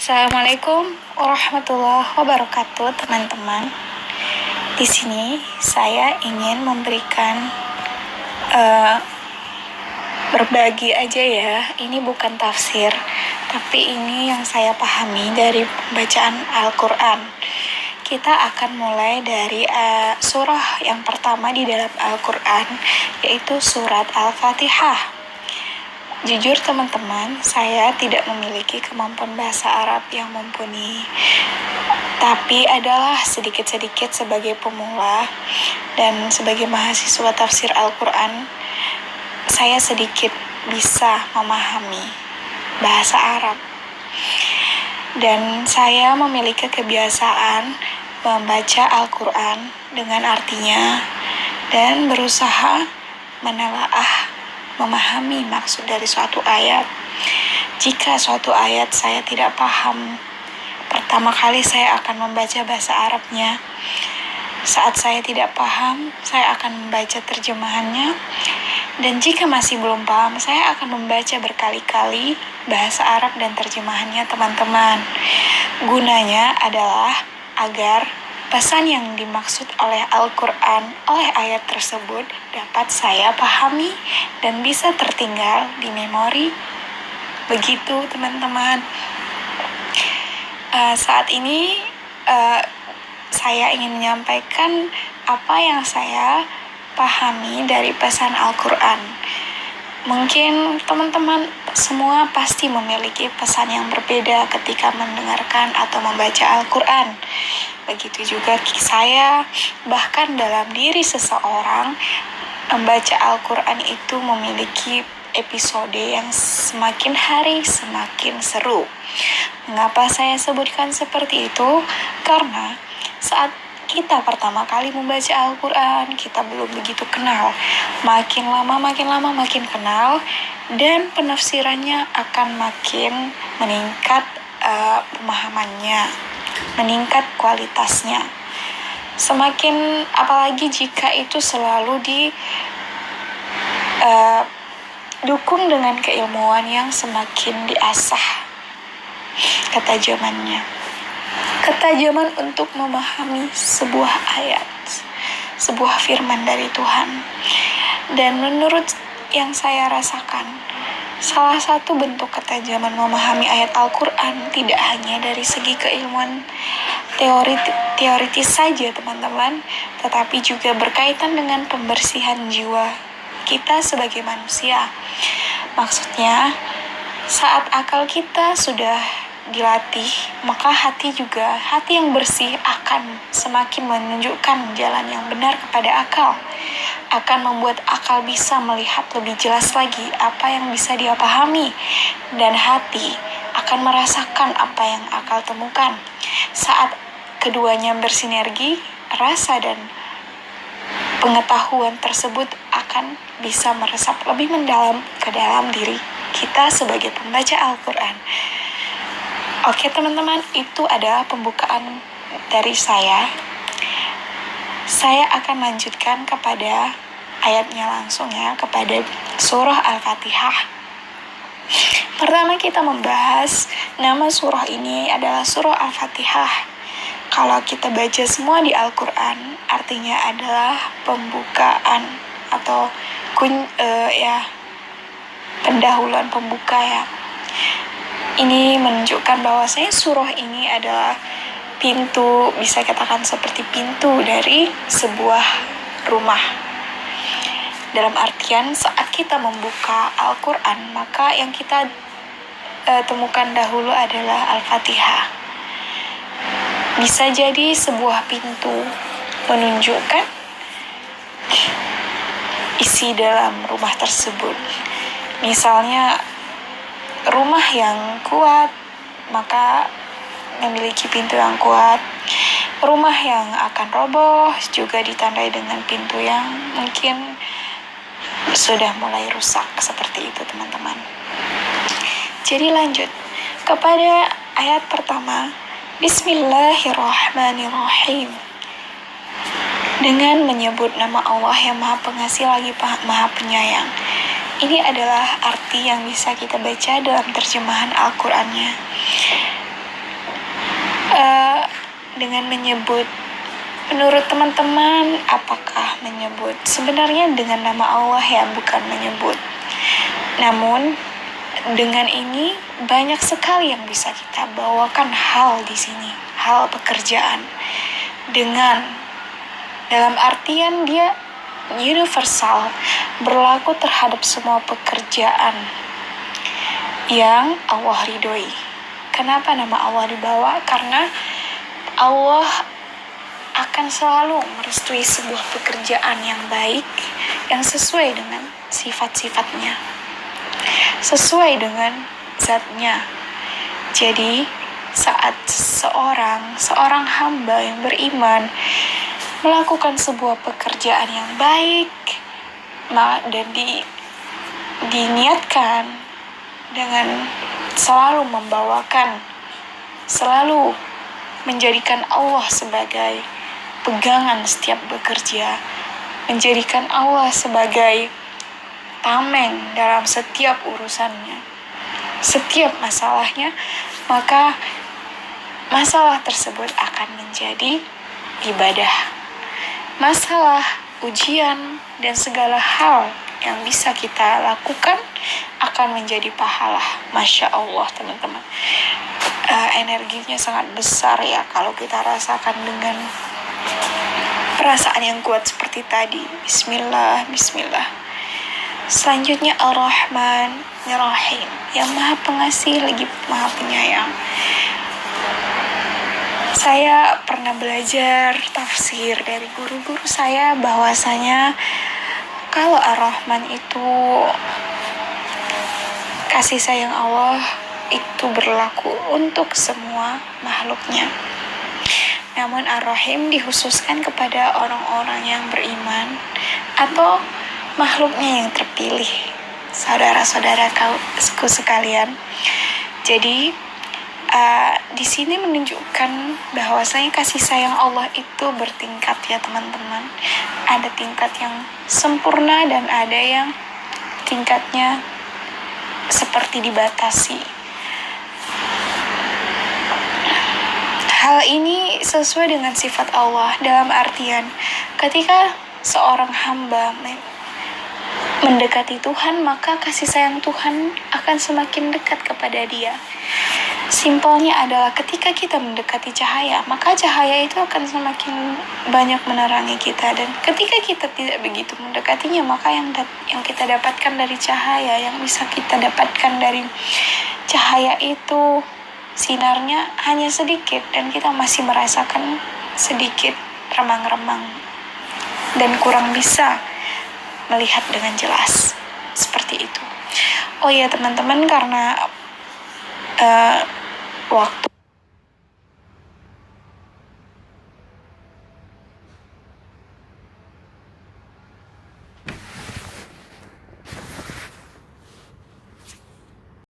Assalamualaikum warahmatullahi wabarakatuh, teman-teman. Di sini saya ingin memberikan berbagi aja ya. Ini bukan tafsir, tapi ini yang saya pahami dari pembacaan Al-Quran. Kita akan mulai dari surah yang pertama di dalam Al-Quran, yaitu surat Al-Fatihah. Jujur teman-teman, saya tidak memiliki kemampuan bahasa Arab yang mumpuni, tapi adalah sedikit-sedikit sebagai pemula dan sebagai mahasiswa tafsir Al-Quran, saya sedikit bisa memahami bahasa Arab. Dan saya memiliki kebiasaan membaca Al-Quran dengan artinya dan berusaha menelaah memahami maksud dari suatu ayat. Jika suatu ayat saya tidak paham, pertama kali saya akan membaca bahasa Arabnya. Saat saya tidak paham, saya akan membaca terjemahannya. Dan jika masih belum paham, saya akan membaca berkali-kali bahasa Arab dan terjemahannya, teman-teman. Gunanya adalah agar pesan yang dimaksud oleh Al-Quran, oleh ayat tersebut dapat saya pahami dan bisa tertinggal di memori. Begitu teman-teman. Saat ini saya ingin menyampaikan apa yang saya pahami dari pesan Al-Quran. Mungkin teman-teman semua pasti memiliki pesan yang berbeda ketika mendengarkan atau membaca Al-Quran. Begitu juga saya, bahkan dalam diri seseorang, membaca Al-Quran itu memiliki episode yang semakin hari semakin seru. Mengapa saya sebutkan seperti itu? Karena saat kita pertama kali membaca Al-Quran, kita belum begitu kenal. Makin lama makin kenal, dan penafsirannya akan makin meningkat pemahamannya, meningkat kualitasnya. Semakin, apalagi jika itu selalu didukung dengan keilmuan yang semakin diasah ketajamannya. Ketajaman untuk memahami sebuah ayat, sebuah firman dari Tuhan. Dan menurut yang saya rasakan, salah satu bentuk ketajaman memahami ayat Al-Quran tidak hanya dari segi keilmuan teoritis saja teman-teman, tetapi juga berkaitan dengan pembersihan jiwa kita sebagai manusia. Maksudnya, saat akal kita sudah dilatih, maka hati yang bersih akan semakin menunjukkan jalan yang benar kepada akal, akan membuat akal bisa melihat lebih jelas lagi apa yang bisa dia pahami, dan hati akan merasakan apa yang akal temukan. Saat keduanya bersinergi, rasa dan pengetahuan tersebut akan bisa meresap lebih mendalam ke dalam diri kita sebagai pembaca Al-Quran. Oke teman-teman, itu adalah pembukaan dari saya. Saya akan lanjutkan kepada ayatnya langsung ya, kepada surah Al-Fatihah. Pertama kita membahas nama surah ini adalah surah Al-Fatihah. Kalau kita baca semua di Al-Quran, artinya adalah pembukaan atau pendahuluan pembuka ya. Ini menunjukkan bahwasanya surah ini adalah pintu, bisa katakan seperti pintu dari sebuah rumah. Dalam artian saat kita membuka Al-Quran, maka yang kita temukan dahulu adalah Al-Fatihah. Bisa jadi sebuah pintu menunjukkan isi dalam rumah tersebut. Misalnya rumah yang kuat, maka memiliki pintu yang kuat. Rumah yang akan roboh juga ditandai dengan pintu yang mungkin sudah mulai rusak, seperti itu teman-teman. Jadi lanjut kepada ayat pertama. Bismillahirrahmanirrahim. Dengan menyebut nama Allah yang Maha Pengasih lagi Maha Penyayang. Ini adalah arti yang bisa kita baca dalam terjemahan Al-Qurannya. dengan menyebut, menurut teman-teman apakah menyebut? Sebenarnya dengan nama Allah ya, bukan menyebut. Namun dengan ini banyak sekali yang bisa kita bawakan hal di sini, hal pekerjaan. Dengan dalam artian dia universal, berlaku terhadap semua pekerjaan yang Allah ridhoi. Kenapa nama Allah dibawa? Karena Allah akan selalu merestui sebuah pekerjaan yang baik, yang sesuai dengan sifat-sifatnya, sesuai dengan zatnya. Jadi saat seorang hamba yang beriman melakukan sebuah pekerjaan yang baik dan diniatkan dengan selalu menjadikan Allah sebagai pegangan setiap bekerja, menjadikan Allah sebagai tameng dalam setiap urusannya, setiap masalahnya, maka masalah tersebut akan menjadi ibadah. Masalah, ujian, dan segala hal yang bisa kita lakukan akan menjadi pahala. Masya Allah teman-teman, energinya sangat besar ya kalau kita rasakan dengan perasaan yang kuat seperti tadi. Bismillah, bismillah. Selanjutnya Ar-Rahman Ar-Rahim, yang maha pengasih lagi maha penyayang. Saya pernah belajar tafsir dari guru-guru saya bahwasanya kalau Ar-Rahman itu kasih sayang Allah itu berlaku untuk semua makhluknya. Namun Ar-Rahim dikhususkan kepada orang-orang yang beriman atau makhluknya yang terpilih, saudara-saudaraku sekalian. Jadi di sini menunjukkan bahwasanya kasih sayang Allah itu bertingkat ya teman-teman. Ada tingkat yang sempurna dan ada yang tingkatnya seperti dibatasi. Hal ini sesuai dengan sifat Allah, dalam artian ketika seorang hamba mendekati Tuhan, maka kasih sayang Tuhan akan semakin dekat kepada dia. Simpelnya adalah ketika kita mendekati cahaya, maka cahaya itu akan semakin banyak menerangi kita, dan ketika kita tidak begitu mendekatinya, maka yang kita dapatkan dari cahaya, yang bisa kita dapatkan dari cahaya itu sinarnya hanya sedikit, dan kita masih merasakan sedikit remang-remang dan kurang bisa melihat dengan jelas. Seperti itu. Oh ya teman-teman, karena waktu